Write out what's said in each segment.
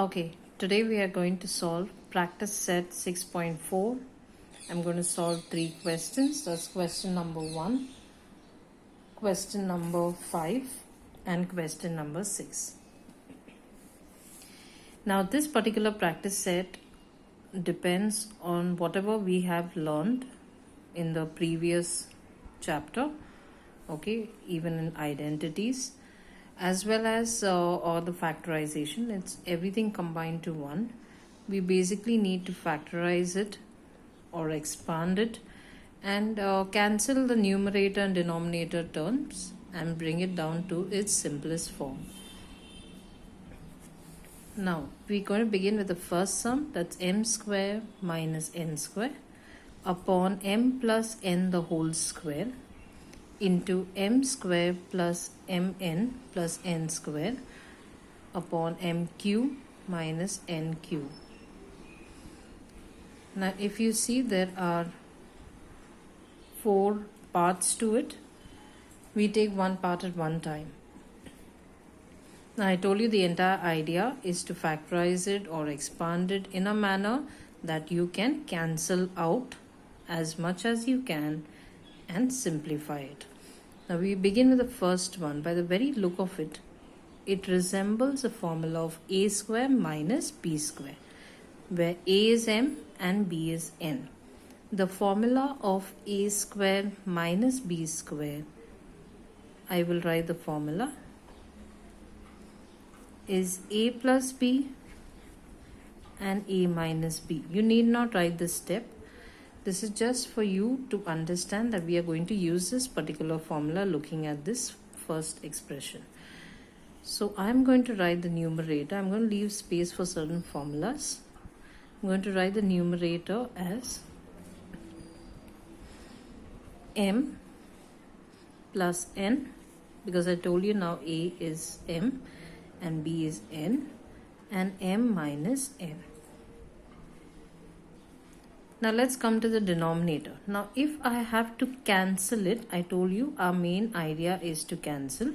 Okay, today we are going to solve practice set 6.4. I'm going to solve 3 questions. That's question number 1, question number 5, and question number 6. Now, this particular practice set depends on whatever we have learned in the previous chapter, okay, even in identities, as well as or the factorization. It's everything combined to one. We basically need to factorize it or expand it and cancel the numerator and denominator terms and bring it down to its simplest form. Now we're going to begin with the first sum, that's m square minus n square upon m plus n the whole square into m square plus mn plus n square upon mq minus nq. Now if you see, there are 4 parts to it. We take one part at one time. Now I told you the entire idea is to factorize it or expand it in a manner that you can cancel out as much as you can and simplify it. Now we begin with the first one. By the very look of it, it resembles a formula of a square minus b square, where a is m and b is n. The formula of a square minus b square, I will write the formula, is a plus b and a minus b. You need not write this step. This is just for you to understand that we are going to use this particular formula looking at this first expression. So I'm going to write the numerator. I'm going to leave space for certain formulas. I'm going to write the numerator as m plus n, because I told you now a is m and b is n, and m minus n. Now let's come to the denominator. Now if I have to cancel it, I told you our main idea is to cancel,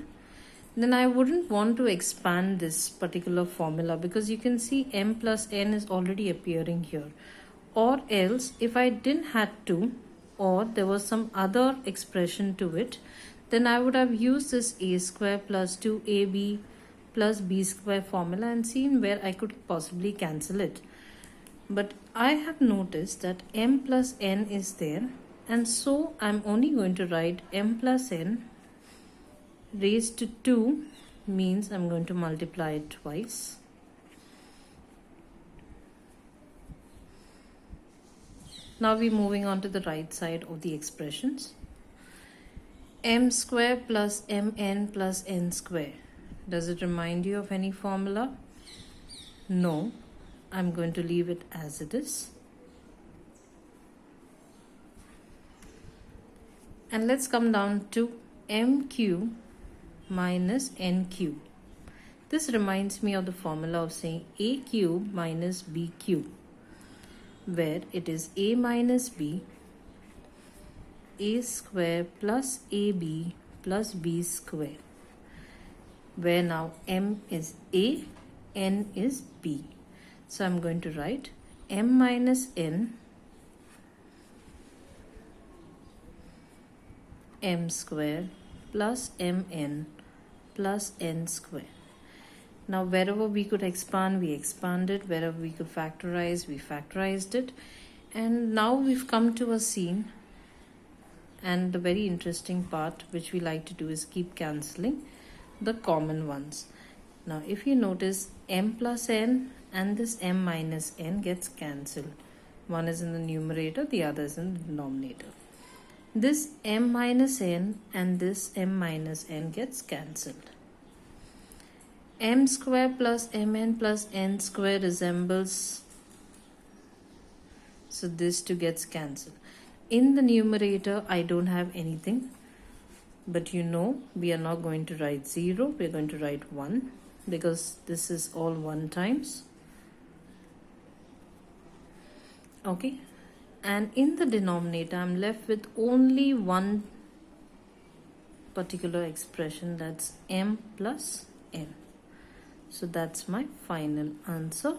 then I wouldn't want to expand this particular formula, because you can see m plus n is already appearing here. Or else if I didn't had to, or there was some other expression to it, then I would have used this a square plus 2ab plus b square formula and seen where I could possibly cancel it. But I have noticed that m plus n is there, and so I'm only going to write m plus n raised to 2, means I'm going to multiply it twice. Now we're moving on to the right side of the expressions. M square plus mn plus n square. Does it remind you of any formula? No. I'm going to leave it as it is. And let's come down to mq minus nq. This reminds me of the formula of saying a cube minus b cube, where it is a minus b, a square plus ab plus b square, where now m is a, n is b. So I'm going to write m minus n m square plus mn plus n square. Now wherever we could expand, we expanded. Wherever we could factorize, we factorized it. And now we've come to a scene, and the very interesting part which we like to do is keep cancelling the common ones. Now if you notice, m plus n and this m minus n gets cancelled. One is in the numerator, the other is in the denominator. This m minus n and this m minus n gets cancelled. M square plus mn plus n square resembles, so this too gets cancelled. In the numerator, I don't have anything, but you know we are not going to write 0, we're going to write 1, because this is all 1 times. Okay, and in the denominator I'm left with only one particular expression, that's m plus n. So that's my final answer.